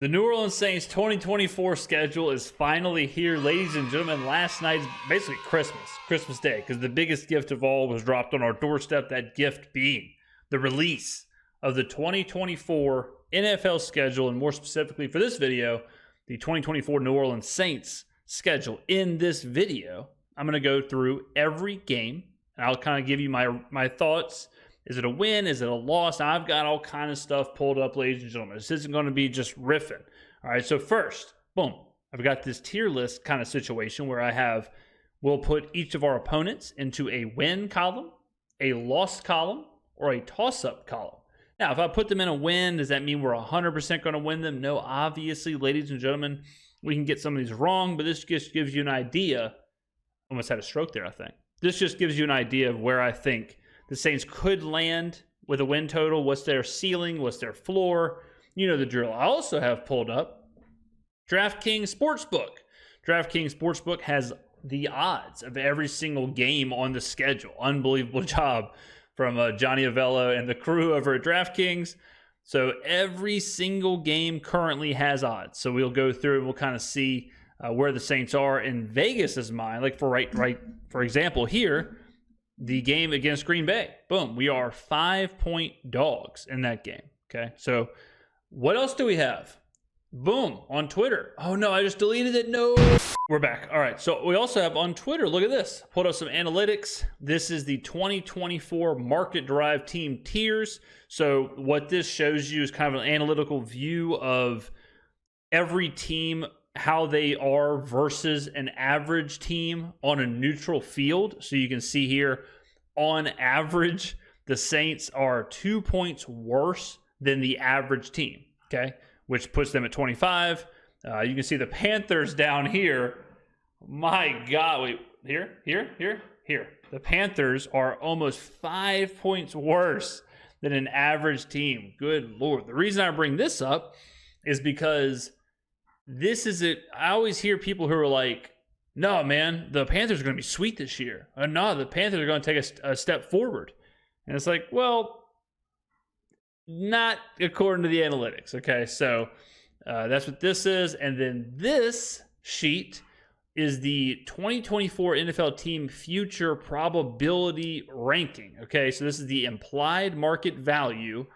The New Orleans Saints 2024 schedule is finally here, ladies and gentlemen. Last night's basically Christmas Day, because the biggest gift of all was dropped on our doorstep, that gift being the release of the 2024 NFL schedule, and more specifically for this video, the 2024 New Orleans Saints schedule. In this video, I'm going to go through every game, and I'll kind of give you my thoughts. Is it a win? Is it a loss? Now, I've got all kind of stuff pulled up, ladies and gentlemen. This isn't going to be just riffing. All right, so first, boom, I've got this tier list kind of situation where we'll put each of our opponents into a win column, a loss column, or a toss-up column. Now, if I put them in a win, does that mean we're 100% going to win them? No, obviously, ladies and gentlemen, we can get some of these wrong, but this just gives you an idea. Almost had a stroke there, I think. This just gives you an idea of where I think the Saints could land with a win total. What's their ceiling? What's their floor? You know the drill. I also have pulled up DraftKings Sportsbook. DraftKings Sportsbook has the odds of every single game on the schedule. Unbelievable job from Johnny Avello and the crew over at DraftKings. So every single game currently has odds. So we'll go through and we'll kind of see where the Saints are. In Vegas is mine. Like for example here, the game against Green Bay. Boom. We are 5-point dogs in that game. Okay. So what else do we have? Boom. On Twitter. Oh no, I just deleted it. No. We're back. All right. So we also have on Twitter, look at this. Pulled up some analytics. This is the 2024 market-derived team tiers. So what this shows you is kind of an analytical view of every team, how they are versus an average team on a neutral field. So you can see here, on average, the Saints are 2 points worse than the average team, okay, which puts them at 25. You can see the Panthers down here. My God, wait, here. The Panthers are almost 5 points worse than an average team. Good Lord. The reason I bring this up is because I always hear people who are like, no, man, the Panthers are going to be sweet this year. No, the Panthers are going to take a step forward. And it's like, well, not according to the analytics. Okay, so that's what this is. And then this sheet is the 2024 NFL team future probability ranking. Okay, so this is the implied market value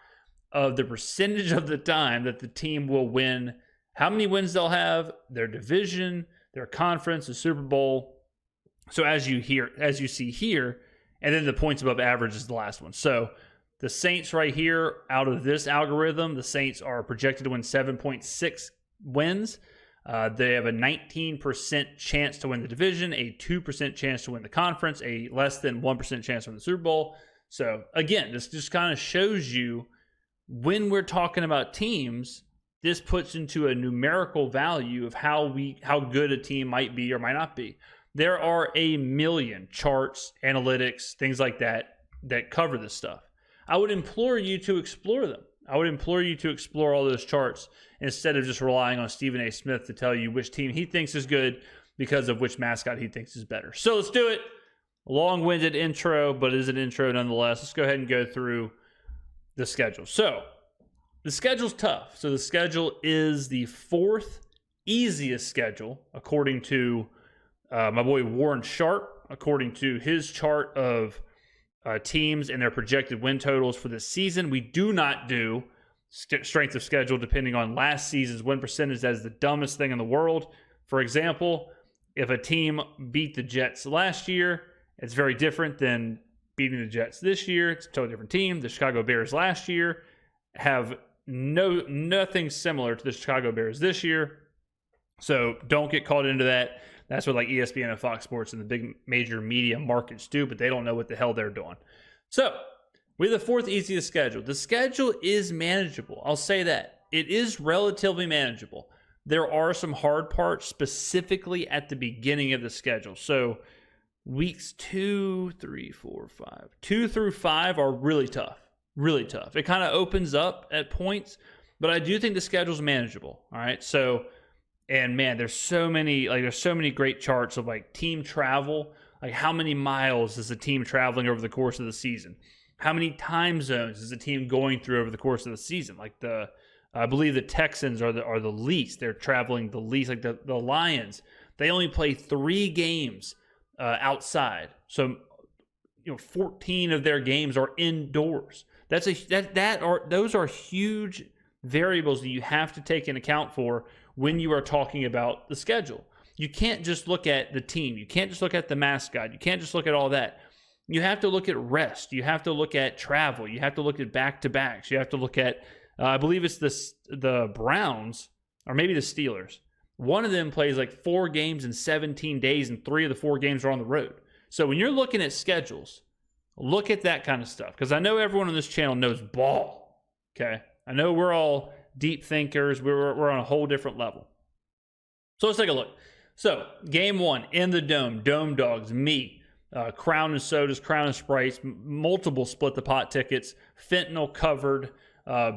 of the percentage of the time that the team will win, how many wins they'll have, their division, their conference, the Super Bowl. So as you see here, and then the points above average is the last one. So the Saints right here, out of this algorithm, the Saints are projected to win 7.6 wins. They have a 19% chance to win the division, a 2% chance to win the conference, a less than 1% chance to win the Super Bowl. So again, this just kind of shows you when we're talking about teams, this puts into a numerical value of how good a team might be or might not be. There are a million charts, analytics, things like that cover this stuff. I would implore you to explore them. I would implore you to explore all those charts instead of just relying on Stephen A. Smith to tell you which team he thinks is good because of which mascot he thinks is better. So let's do it. Long-winded intro, but it is an intro nonetheless. Let's go ahead and go through the schedule. So the schedule's tough. So the schedule is the fourth easiest schedule, according to my boy Warren Sharp, according to his chart of teams and their projected win totals for this season. We do not do strength of schedule depending on last season's win percentage. That is the dumbest thing in the world. For example, if a team beat the Jets last year, it's very different than beating the Jets this year. It's a totally different team. The Chicago Bears last year have nothing similar to the Chicago Bears this year. So don't get caught into that. That's what like ESPN and Fox Sports and the big major media markets do, but they don't know what the hell they're doing. So we have the fourth easiest schedule. The schedule is manageable. I'll say that. It is relatively manageable. There are some hard parts specifically at the beginning of the schedule. So weeks 2 through 5 are really tough. Really tough. It kind of opens up at points, but I do think the schedule's manageable. All right. So, and man, there's so many great charts of like team travel. Like how many miles is the team traveling over the course of the season? How many time zones is the team going through over the course of the season? Like the I believe the Texans are the least. They're traveling the least. Like the Lions, they only play 3 games outside. So 14 of their games are indoors. Those are huge variables that you have to take into account for when you are talking about the schedule. You can't just look at the team. You can't just look at the mascot. You can't just look at all that. You have to look at rest. You have to look at travel. You have to look at back-to-backs. You have to look at, I believe it's the Browns or maybe the Steelers. One of them plays like 4 games in 17 days, and 3 of the 4 games are on the road. So when you're looking at schedules, look at that kind of stuff, because I know everyone on this channel knows ball, okay? I know we're all deep thinkers. We're on a whole different level. So let's take a look. So game 1 in the Dome, Dome Dogs, me, Crown and Sodas, Crown and Sprites, multiple split the pot tickets, fentanyl covered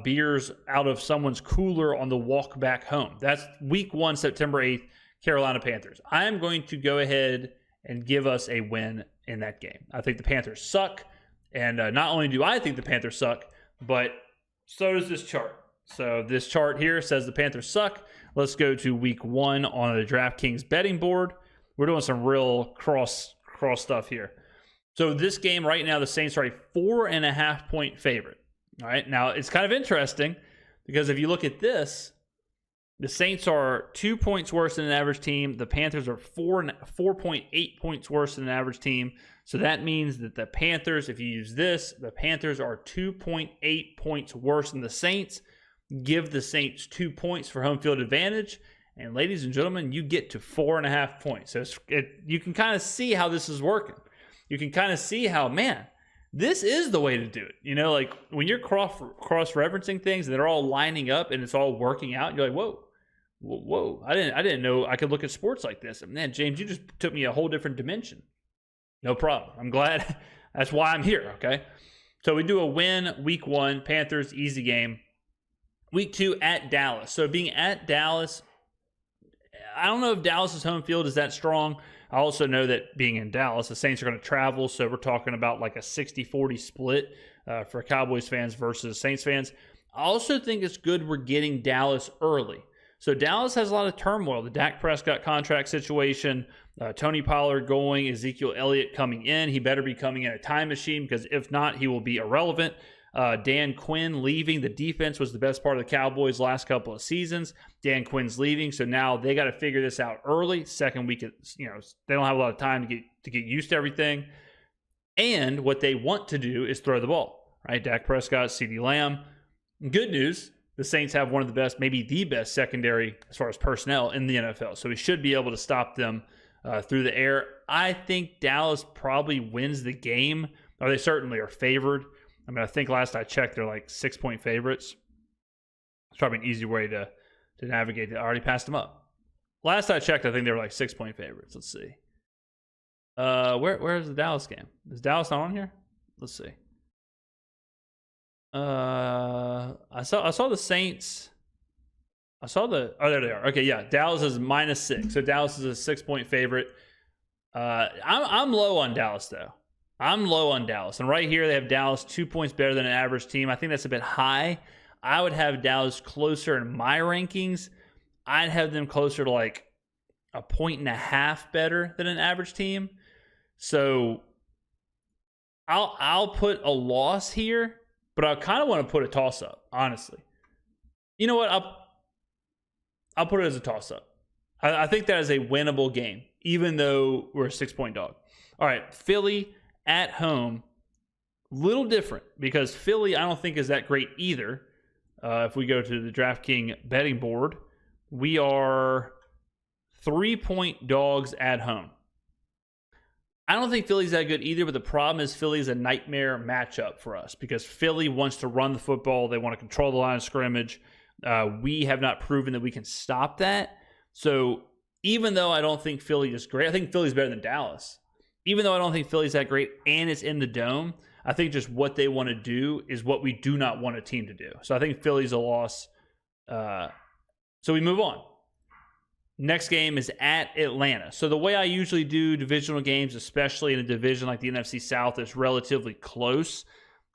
beers out of someone's cooler on the walk back home. That's week 1, September 8th, Carolina Panthers. I am going to go ahead and give us a win in that game. I think the Panthers suck, and not only do I think the Panthers suck, but so does this chart. So this chart here says the Panthers suck. Let's go to week 1 on the DraftKings betting board. We're doing some real cross stuff here. So this game right now, the Saints are a 4.5-point favorite. All right, now it's kind of interesting because if you look at this, the Saints are 2 points worse than an average team. The Panthers are 4.8 points worse than an average team. So that means that the Panthers, if you use this, the Panthers are 2.8 points worse than the Saints. Give the Saints 2 points for home field advantage. And ladies and gentlemen, you get to 4.5 points. So you can kind of see how this is working. You can kind of see how, man, this is the way to do it. Like when you're cross-referencing things and they're all lining up and it's all working out, you're like, whoa, I didn't know I could look at sports like this. And man, James, you just took me a whole different dimension. No problem. I'm glad. That's why I'm here, okay? So we do a win week 1, Panthers, easy game. Week 2 at Dallas. So being at Dallas, I don't know if Dallas's home field is that strong. I also know that being in Dallas, the Saints are going to travel, so we're talking about like a 60-40 split for Cowboys fans versus Saints fans. I also think it's good we're getting Dallas early. So Dallas has a lot of turmoil. The Dak Prescott contract situation, Tony Pollard going, Ezekiel Elliott coming in. He better be coming in a time machine, because if not, he will be irrelevant. Dan Quinn leaving. The defense was the best part of the Cowboys last couple of seasons. Dan Quinn's leaving, so now they got to figure this out early. Second week, they don't have a lot of time to get used to everything. And what they want to do is throw the ball, right? Dak Prescott, CeeDee Lamb. Good news, the Saints have one of the best, maybe the best secondary as far as personnel in the NFL. So we should be able to stop them through the air. I think Dallas probably wins the game, or they certainly are favored. I mean, I think last I checked, they're like 6-point favorites. It's probably an easy way to navigate that. I already passed them up. Last I checked, I think they were like 6-point favorites. Let's see. Where's the Dallas game? Is Dallas not on here? Let's see. I saw the Saints. Oh, there they are. Okay, yeah. Dallas is -6. So Dallas is a 6-point favorite. I'm low on Dallas, though. I'm low on Dallas. And right here, they have Dallas 2 points better than an average team. I think that's a bit high. I would have Dallas closer in my rankings. I'd have them closer to like 1.5 points better than an average team. So I'll put a loss here, but I kind of want to put a toss-up, honestly. You know what? I'll put it as a toss-up. I think that is a winnable game, even though we're a 6-point dog. All right, Philly at home, little different, because Philly I don't think is that great either. If we go to the DraftKings betting board, we are 3-point dogs at home. I don't think Philly's that good either, but the problem is Philly's a nightmare matchup for us, because Philly wants to run the football. They want to control the line of scrimmage. We have not proven that we can stop that. So even though I don't think Philly is great, I think Philly's better than Dallas. Even though I don't think Philly's that great and it's in the Dome, I think just what they want to do is what we do not want a team to do. So I think Philly's a loss. So we move on. Next game is at Atlanta. So the way I usually do divisional games, especially in a division like the NFC South, is relatively close.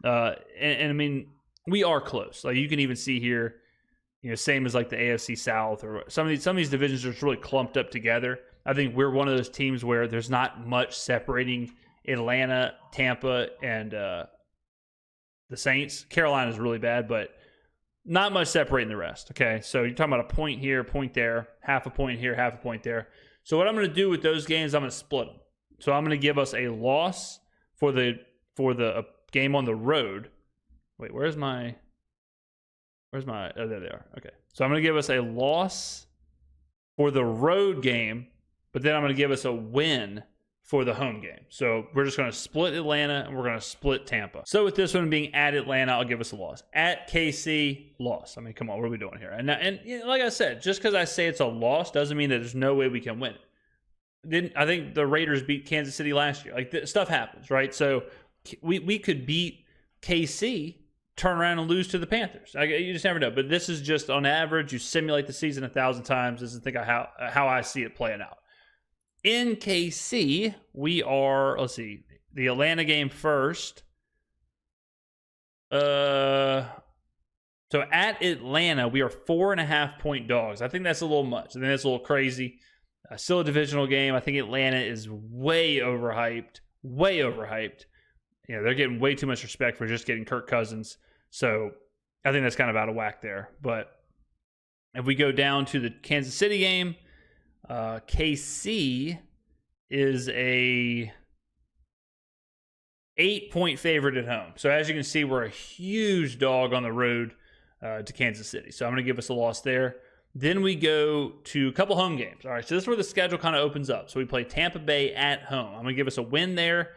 And I mean, we are close. Like you can even see here, same as like the AFC South or some of these divisions are just really clumped up together. I think we're one of those teams where there's not much separating Atlanta, Tampa, and the Saints. Carolina's really bad, but not much separating the rest. Okay, so you're talking about a point here, point there, half a point here, half a point there. So what I'm going to do with those games, I'm going to split them. So I'm going to give us a loss for the game on the road. Wait, where's my? Oh, there they are. Okay, so I'm going to give us a loss for the road game, but then I'm going to give us a win for the home game. So we're just going to split Atlanta and we're going to split Tampa. So with this one being at Atlanta, I'll give us a loss. At KC, loss. I mean, come on, what are we doing here? And like I said, just because I say it's a loss doesn't mean that there's no way we can win it. I think the Raiders beat Kansas City last year. Like, stuff happens, right? So we could beat KC, turn around and lose to the Panthers. You just never know. But this is just on average. You simulate the season 1,000 times. This is how I see it playing out. In KC, we are, let's see, the Atlanta game first. So at Atlanta, we are 4.5-point dogs. I think that's a little much. I think that's a little crazy. Still a divisional game. I think Atlanta is way overhyped. Way overhyped. They're getting way too much respect for just getting Kirk Cousins. So I think that's kind of out of whack there. But if we go down to the Kansas City game, KC is a 8-point favorite at home. So as you can see, we're a huge dog on the road to Kansas City. So I'm going to give us a loss there. Then we go to a couple home games. All right, so this is where the schedule kind of opens up. So we play Tampa Bay at home. I'm going to give us a win there.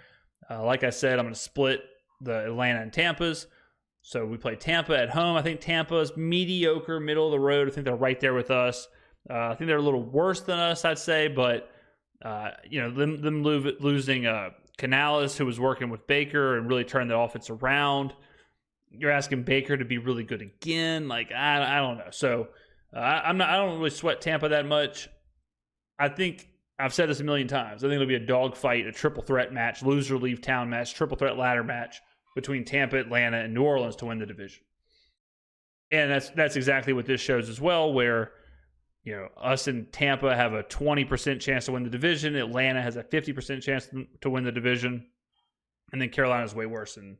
Like I said, I'm going to split the Atlanta and Tampa's. So we play Tampa at home. I think Tampa is mediocre, middle of the road. I think they're right there with us. I think they're a little worse than us, I'd say. But, them losing Canales, who was working with Baker and really turned the offense around. You're asking Baker to be really good again. Like, I don't know. So I don't really sweat Tampa that much. I think I've said this a million times. I think it'll be a dogfight, a triple threat match, loser leave town match, triple threat ladder match between Tampa, Atlanta, and New Orleans to win the division. And that's exactly what this shows as well, where us and Tampa have a 20% chance to win the division. Atlanta has a 50% chance to win the division. And then Carolina's way worse than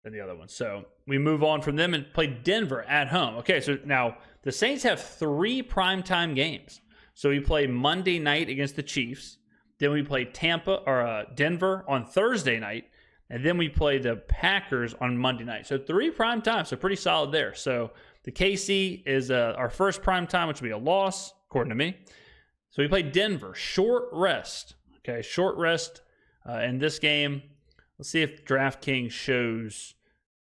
the other one. So we move on from them and play Denver at home. Okay, so now the Saints have 3 primetime games. So we play Monday night against the Chiefs. Then we play Denver on Thursday night. And then we play the Packers on Monday night. So 3 prime time, so pretty solid there. So the KC is our first prime time, which will be a loss, according to me. So we play Denver, short rest. Okay, short rest in this game. Let's see if DraftKings shows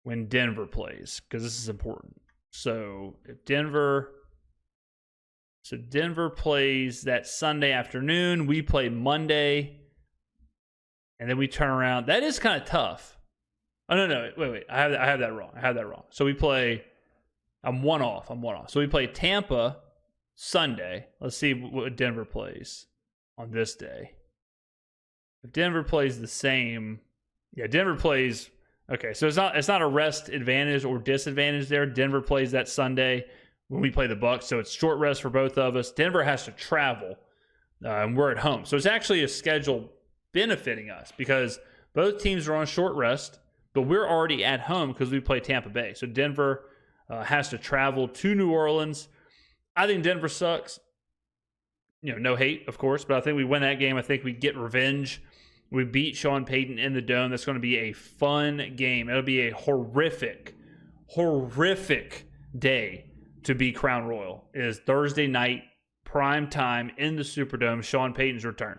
when Denver plays, because this is important. So if Denver plays that Sunday afternoon, we play Monday. And then we turn around. That is kind of tough. Oh, no. Wait. I have that wrong. So we play. I'm one off. So we play Tampa Sunday. Let's see what Denver plays on this day. If Denver plays the same. Yeah, Denver plays. Okay, so it's not a rest advantage or disadvantage there. Denver plays that Sunday when we play the Bucs. So it's short rest for both of us. Denver has to travel. And we're at home. So it's actually a schedule benefiting us because both teams are on short rest, but we're already at home because we play Tampa Bay. So Denver has to travel to New Orleans. I think Denver sucks. No hate, of course, but I think we win that game. I think we get revenge. We beat Sean Payton in the Dome. That's going to be a fun game. It'll be a horrific day to be Crown Royal. It is Thursday night, prime time in the Superdome, Sean Payton's return.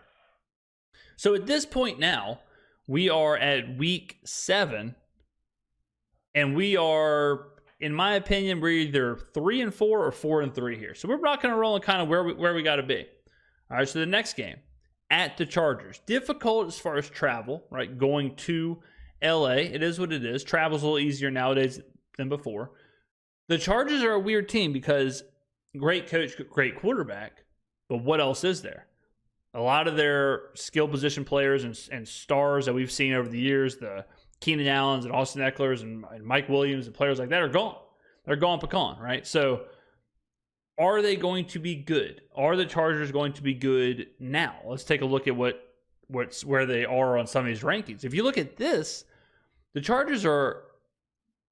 So at this point now, we are at week 7, and we are, in my opinion, we're either 3-4 or 4-3 here. So we're rocking and rolling kind of where we got to be. All right, so the next game, at the Chargers. Difficult as far as travel, right? Going to LA, it is what it is. Travel's a little easier nowadays than before. The Chargers are a weird team because great coach, great quarterback, but what else is there? A lot of their skill position players and stars that we've seen over the years, the Keenan Allens and Austin Eckler's and Mike Williams and players like that are gone. They're gone pecan, right? So Are they going to be good? Are the Chargers going to be good now? Let's take a look at where they are on some of these rankings. If you look at this, the Chargers are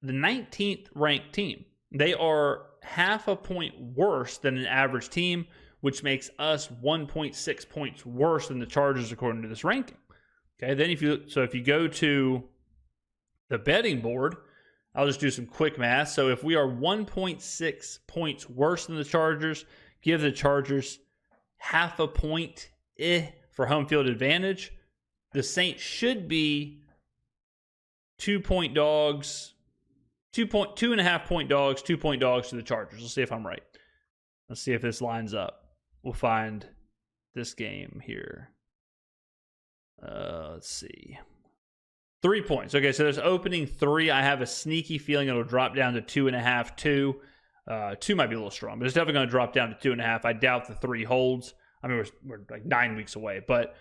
the 19th ranked team. They are half a point worse than an average team, which makes us 1.6 points worse than the Chargers according to this ranking. Okay, then if you go to the betting board, I'll just do some quick math. So if we are 1.6 points worse than the Chargers, give the Chargers half a point for home field advantage. The Saints should be 2.5 point dogs, 2-point dogs to the Chargers. Let's see if I'm right. Let's see if this lines up. We'll find this game here. Let's see. 3 points. Okay, so there's opening 3. I have a sneaky feeling it'll drop down to 2.5, 2. 2 might be a little strong, but it's definitely going to drop down to 2.5. I doubt the 3 holds. I mean, we're like 9 weeks away, but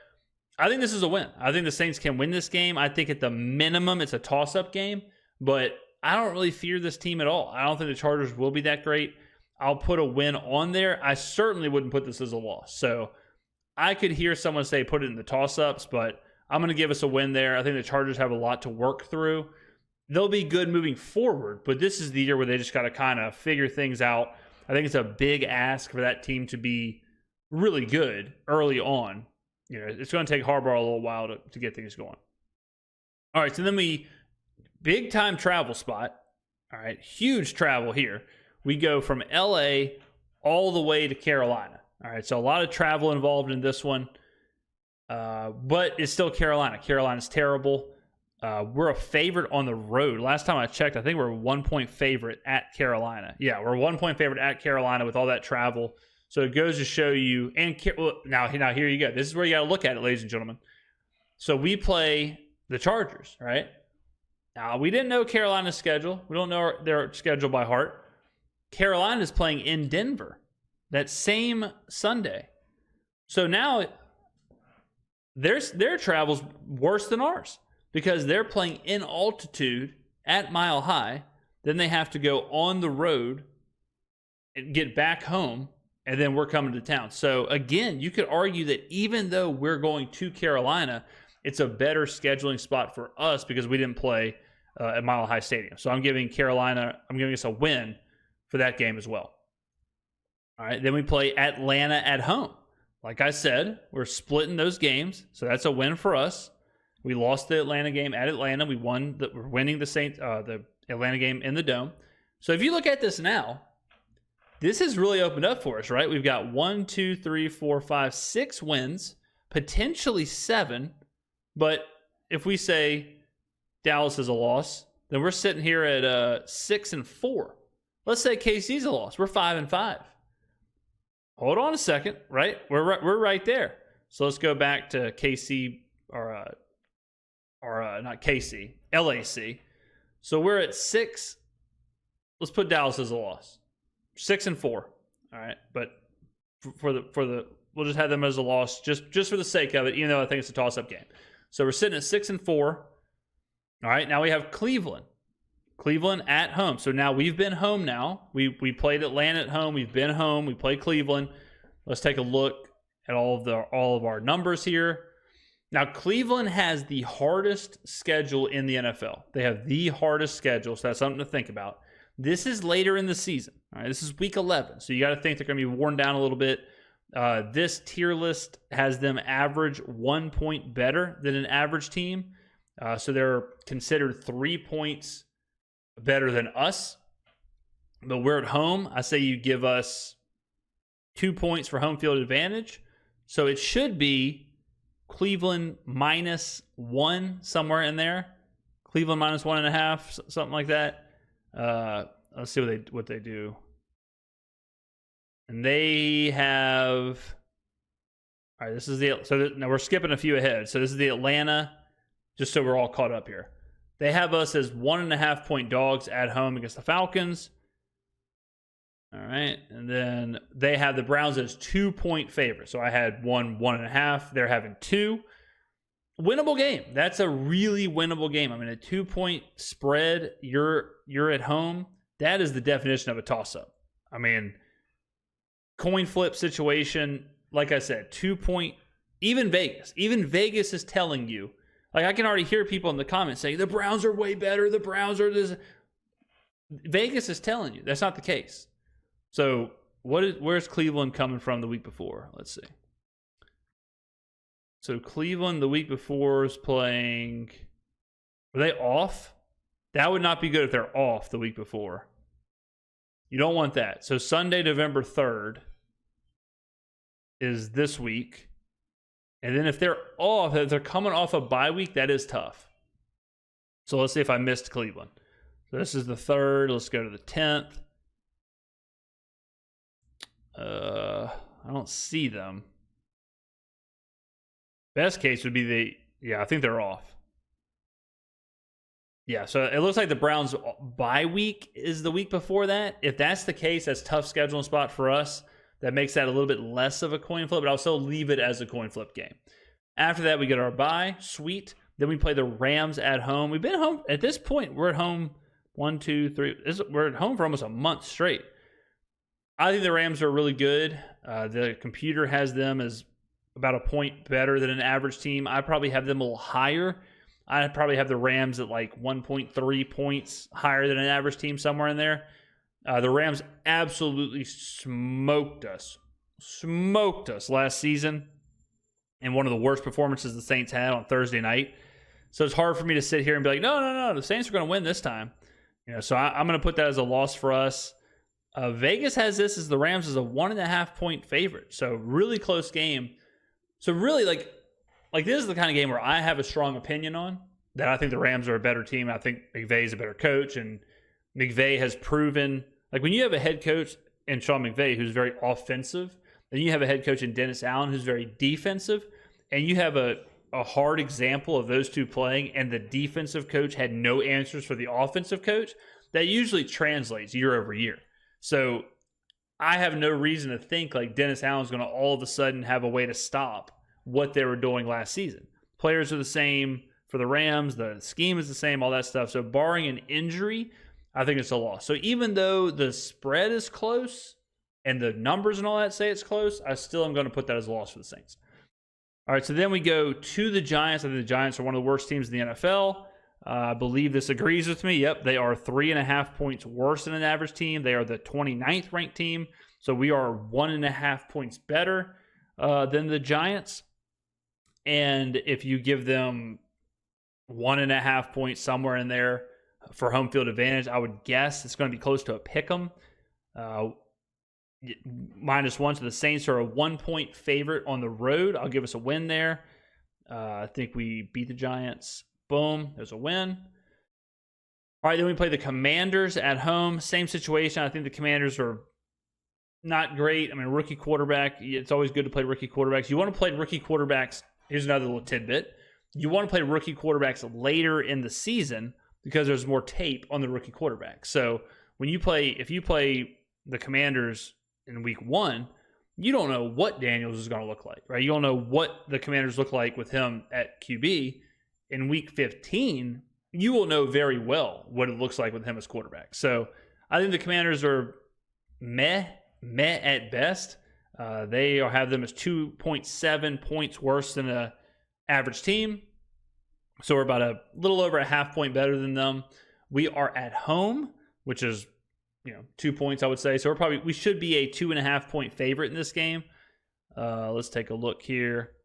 I think this is a win. I think the Saints can win this game. I think at the minimum it's a toss-up game, but I don't really fear this team at all. I don't think the Chargers will be that great. I'll put a win on there. I certainly wouldn't put this as a loss. So I could hear someone say put it in the toss-ups, but I'm going to give us a win there. I think the Chargers have a lot to work through. They'll be good moving forward, but this is the year where they just got to kind of figure things out. I think it's a big ask for that team to be really good early on. You know, it's going to take Harbaugh a little while to get things going. All right, so then big time travel spot. All right, huge travel here. We go from LA all the way to Carolina. All right, so a lot of travel involved in this one. But it's still Carolina. Carolina's terrible. We're a favorite on the road. Last time I checked, I think we're a 1-point favorite at Carolina. Yeah, we're a 1-point favorite at Carolina with all that travel. So it goes to show you. And now here you go. This is where you got to look at it, ladies and gentlemen. So we play the Chargers, right? Now, we didn't know Carolina's schedule. We don't know their schedule by heart. Carolina is playing in Denver that same Sunday. So now their travel's worse than ours because they're playing in altitude at Mile High. Then they have to go on the road and get back home, and then we're coming to town. So again, you could argue that even though we're going to Carolina, it's a better scheduling spot for us because we didn't play at Mile High Stadium. So I'm giving us a win for that game as well. All right, then we play Atlanta at home. Like I said, we're splitting those games, so that's a win for us. We lost the Atlanta game at Atlanta. We're winning the Atlanta game in the Dome. So if you look at this now, this has really opened up for us, right? We've got 1, 2, 3, 4, 5, 6 wins, potentially 7. But if we say Dallas is a loss, then we're sitting here at 6-4. Let's say KC's a loss. We're 5-5. Hold on a second, right? We're right there. So let's go back to KC or not KC, LAC. So we're at 6. Let's put Dallas as a loss. 6-4. All right, but for the we'll just have them as a loss just for the sake of it, even though I think it's a toss-up game. So we're sitting at 6-4. All right, now we have Cleveland at home. So now we've been home now. We played Atlanta at home. We've been home. We played Cleveland. Let's take a look at all of our numbers here. Now, Cleveland has the hardest schedule in the NFL. They have the hardest schedule, so that's something to think about. This is later in the season. All right, this is week 11, so you got to think they're going to be worn down a little bit. This tier list has them average 1 point better than an average team. So they're considered 3 points better than us. But we're at home. I say you give us 2 points for home field advantage. So it should be Cleveland -1 somewhere in there. Cleveland -1.5, something like that. Let's see what they do. And they have. All right, this is now we're skipping a few ahead. So this is the Atlanta, just so we're all caught up here. They have us as 1.5 point dogs at home against the Falcons. All right, and then they have the Browns as 2 point favorites. So I had 1.5. They're having 2. Winnable game. That's a really winnable game. I mean, a 2 point spread. You're at home. That is the definition of a toss up. I mean, coin flip situation, like I said, even Vegas is telling you, like I can already hear people in the comments saying the Browns are way better, the Browns are this. Vegas is telling you that's not the case. So where's Cleveland coming from the week before? Let's see. So Cleveland the week before is playing. Were they off? That would not be good if they're off the week before. You don't want that. So Sunday, November 3rd is this week. And then if they're off, if they're coming off a bye week, that is tough. So let's see if I missed Cleveland. So this is the 3rd. Let's go to the 10th. I don't see them. Best case would be I think they're off. Yeah, so it looks like the Browns' bye week is the week before that. If that's the case, that's a tough scheduling spot for us. That makes that a little bit less of a coin flip, but I'll still leave it as a coin flip game. After that, we get our bye. Sweet. Then we play the Rams at home. We've been home. At this point, we're at home 1, 2, 3. We're at home for almost a month straight. I think the Rams are really good. The computer has them as about a point better than an average team. I probably have them a little higher. I probably have the Rams at like 1.3 points higher than an average team, somewhere in there. The Rams absolutely smoked us last season in one of the worst performances the Saints had on Thursday night. So it's hard for me to sit here and be like, no, the Saints are going to win this time. So I'm going to put that as a loss for us. Vegas has this as the Rams as a 1.5 point favorite. So really close game. So really like this is the kind of game where I have a strong opinion on, that I think the Rams are a better team. I think McVay is a better coach, and McVay has proven, like when you have a head coach in Sean McVay who's very offensive, then you have a head coach in Dennis Allen who's very defensive, and you have a hard example of those two playing, and the defensive coach had no answers for the offensive coach, that usually translates year over year. So I have no reason to think like Dennis Allen's going to all of a sudden have a way to stop what they were doing last season. Players are the same for the Rams. The scheme is the same, all that stuff. So barring an injury, I think it's a loss. So even though the spread is close and the numbers and all that say it's close, I still am going to put that as a loss for the Saints. All right, so then we go to the Giants. I think the Giants are one of the worst teams in the NFL. I believe this agrees with me. Yep, they are 3.5 points worse than an average team. They are the 29th ranked team. So we are 1.5 points better than the Giants. And if you give them 1.5 points somewhere in there for home field advantage, I would guess it's going to be close to a pick'em. -1. So the Saints are a 1 point favorite on the road. I'll give us a win there. I think we beat the Giants. Boom. There's a win. All right, then we play the Commanders at home. Same situation. I think the Commanders are not great. I mean, rookie quarterback. It's always good to play rookie quarterbacks. You want to play rookie quarterbacks. Here's another little tidbit. You want to play rookie quarterbacks later in the season because there's more tape on the rookie quarterback. So if you play the Commanders in week 1, you don't know what Daniels is going to look like, right? You don't know what the Commanders look like with him at QB. In week 15, you will know very well what it looks like with him as quarterback. So I think the Commanders are meh at best. They have them as 2.7 points worse than an average team. So we're about a little over a half point better than them. We are at home, which is 2 points, I would say. So we should be a 2.5 point favorite in this game. Let's take a look here.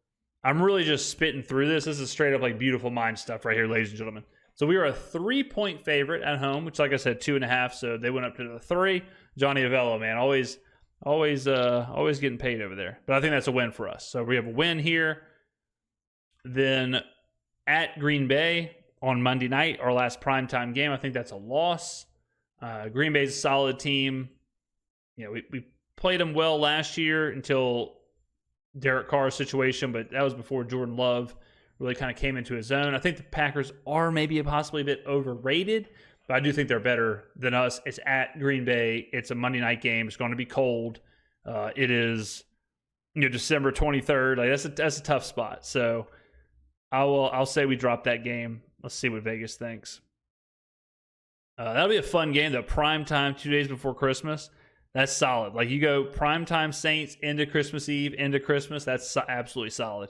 I'm really just spitting through this. This is straight up like beautiful mind stuff right here, ladies and gentlemen. So we are a 3 point favorite at home, which, like I said, 2.5. So they went up to the 3. Johnny Avello, man, always getting paid over there. But I think that's a win for us. So we have a win here. Then at Green Bay on Monday night, our last primetime game, I think that's a loss. Green Bay's a solid team. We played them well last year until Derek Carr's situation, but that was before Jordan Love really kind of came into his own. I think the Packers are maybe possibly a bit overrated, but I do think they're better than us. It's at Green Bay. It's a Monday night game. It's going to be cold. It is December 23rd. Like that's a tough spot. So I'll say we drop that game. Let's see what Vegas thinks. That'll be a fun game. The prime time, 2 days before Christmas. That's solid. Like you go primetime Saints into Christmas Eve, into Christmas. That's absolutely solid.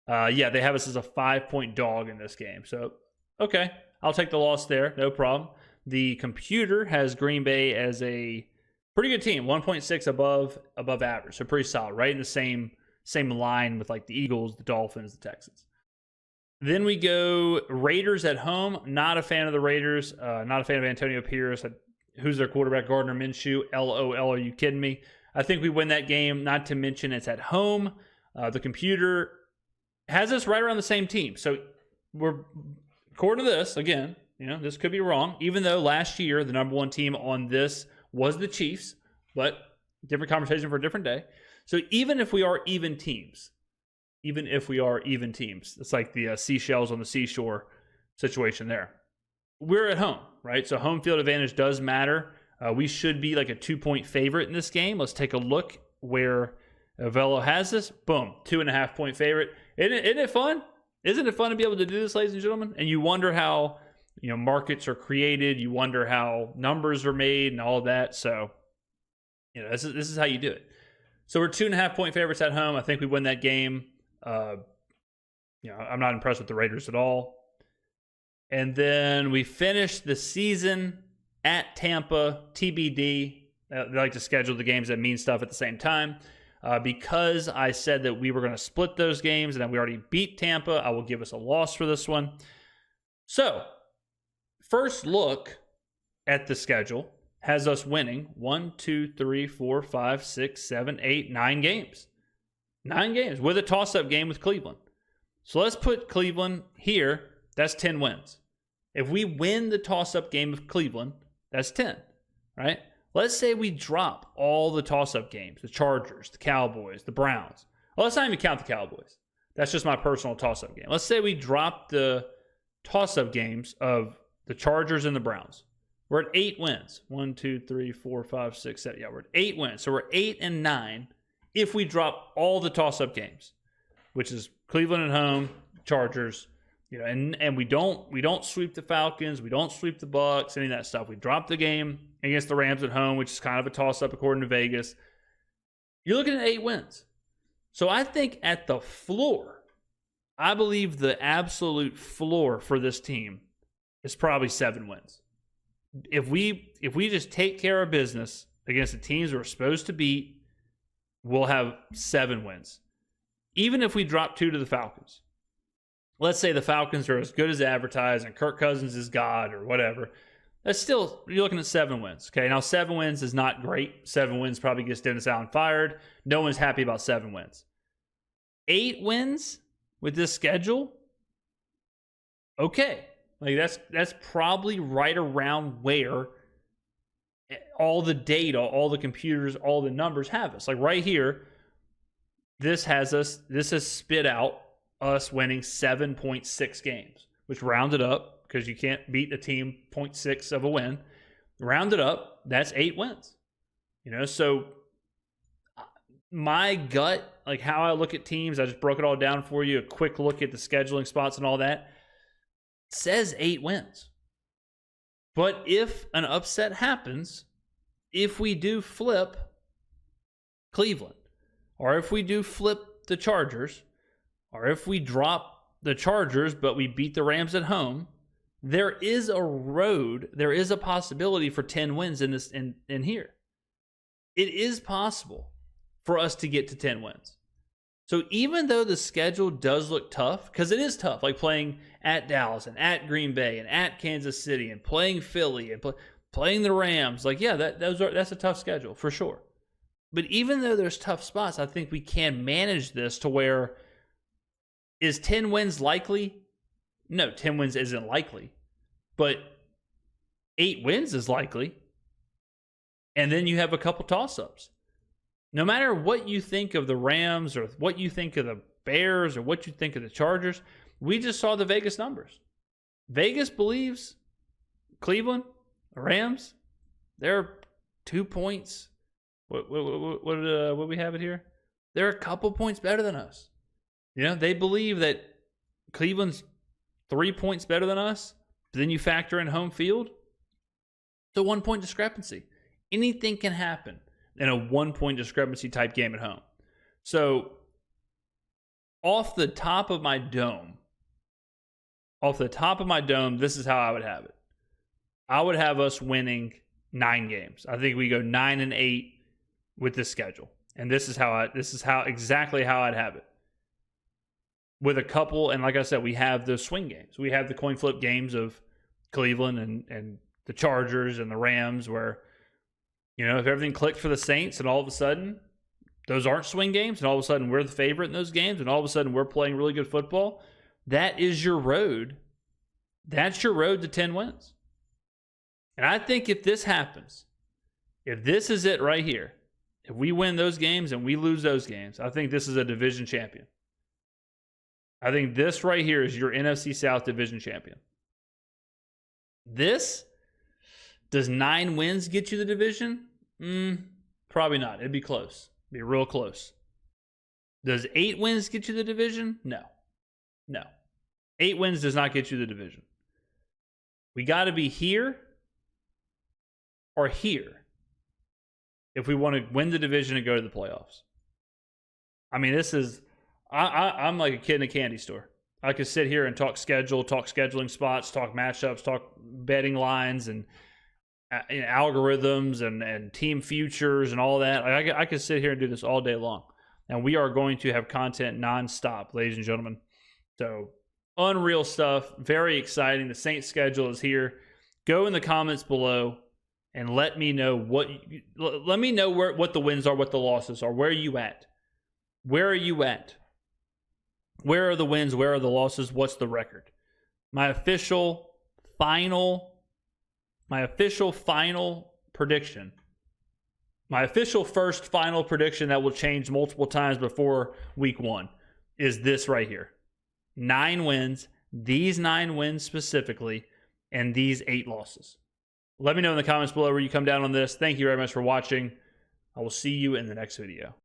Yeah, they have us as a 5-point dog in this game. So, okay, I'll take the loss there. No problem. The computer has Green Bay as a pretty good team, 1.6 above average. So pretty solid, right in the same line with like the Eagles, the Dolphins, the Texans. Then we go Raiders at home. Not a fan of the Raiders. Not a fan of Antonio Pierce. Who's their quarterback? Gardner Minshew. LOL, are you kidding me? I think we win that game, not to mention it's at home. The computer has us right around the same team. So we're, according to this, again, this could be wrong, even though last year the number one team on this was the Chiefs, but different conversation for a different day. So even if we are even teams, it's like the seashells on the seashore situation there. We're at home, right? So home field advantage does matter. We should be like a 2-point favorite in this game. Let's take a look where Velo has this. Boom, 2.5-point favorite. Isn't it fun? Isn't it fun to be able to do this, ladies and gentlemen? And you wonder how markets are created. You wonder how numbers are made and all of that. So this is how you do it. So we're 2.5-point favorites at home. I think we win that game. I'm not impressed with the Raiders at all. And then we finish the season at Tampa, TBD. They like to schedule the games that mean stuff at the same time. Because I said that we were going to split those games and that we already beat Tampa, I will give us a loss for this one. So, first look at the schedule has us winning 1, 2, 3, 4, 5, 6, 7, 8, 9 games. 9 games with a toss-up game with Cleveland. So let's put Cleveland here. That's 10 wins. If we win the toss-up game with Cleveland, that's 10, right? Let's say we drop all the toss-up games, the Chargers, the Cowboys, the Browns. Well, let's not even count the Cowboys. That's just my personal toss-up game. Let's say we drop the toss-up games of the Chargers and the Browns. We're at 8 wins. 1, 2, 3, 4, 5, 6, 7. Yeah, we're at 8 wins. So we're 8 and 9 if we drop all the toss-up games, which is Cleveland at home, Chargers, and we don't sweep the Falcons, we don't sweep the Bucks, any of that stuff. We drop the game against the Rams at home, which is kind of a toss-up according to Vegas. You're looking at 8 wins. So I think at the floor, I believe the absolute floor for this team is probably 7 wins. If we just take care of business against the teams we're supposed to beat, we'll have 7 wins. Even if we drop 2 to the Falcons. Let's say the Falcons are as good as advertised and Kirk Cousins is God or whatever. That's still, you're looking at 7 wins. Okay, now 7 wins is not great. 7 wins probably gets Dennis Allen fired. No one's happy about 7 wins. 8 wins with this schedule? Okay. Like that's probably right around where all the data, all the computers, all the numbers have us. Like right here, this has spit out us winning 7.6 games, which rounded up, because you can't beat a team 0.6 of a win. Rounded up, that's 8 wins. So my gut, like how I look at teams, I just broke it all down for you, a quick look at the scheduling spots and all that, says 8 wins. But if an upset happens, if we do flip Cleveland, or if we do flip the Chargers, or if we drop the Chargers but we beat the Rams at home, there is a possibility for 10 wins in here. It is possible for us to get to 10 wins. So even though the schedule does look tough, because it is tough, like playing at Dallas and at Green Bay and at Kansas City and playing Philly and playing the Rams, like, yeah, that's a tough schedule for sure. But even though there's tough spots, I think we can manage this to where, is 10 wins likely? No, 10 wins isn't likely. But 8 wins is likely. And then you have a couple toss-ups. No matter what you think of the Rams or what you think of the Bears or what you think of the Chargers, we just saw the Vegas numbers. Vegas believes Cleveland, the Rams, they're 2 points. What we have it here? They're a couple points better than us. They believe that Cleveland's 3 points better than us. But then you factor in home field. It's a 1 point discrepancy. Anything can happen. in a 1-point discrepancy type game at home. So off the top of my dome, this is how I would have it. I would have us winning 9 games. I think we go 9-8 with this schedule. And this is exactly how I'd have it. With a couple, and like I said, we have the swing games. We have the coin flip games of Cleveland and the Chargers and the Rams where, if everything clicked for the Saints and all of a sudden those aren't swing games and all of a sudden we're the favorite in those games and all of a sudden we're playing really good football, that is your road. That's your road to 10 wins. And I think if this happens, if this is it right here, if we win those games and we lose those games, I think this is a division champion. I think this right here is your NFC South division champion. Does 9 wins get you the division? Probably not. It'd be close. It'd be real close. Does 8 wins get you the division? No. 8 wins does not get you the division. We got to be here or here if we want to win the division and go to the playoffs. I mean, I'm like a kid in a candy store. I could sit here and talk schedule, talk scheduling spots, talk matchups, talk betting lines and algorithms and team futures and all that. I could sit here and do this all day long. And we are going to have content nonstop, ladies and gentlemen. So unreal stuff. Very exciting. The Saints schedule is here. Go in the comments below and let me know what the wins are, what the losses are. Where are you at? Where are you at? Where are the wins? Where are the losses? What's the record? My official final prediction. My official first final prediction that will change multiple times before week 1 is this right here. 9 wins, these 9 wins specifically, and these 8 losses. Let me know in the comments below where you come down on this. Thank you very much for watching. I will see you in the next video.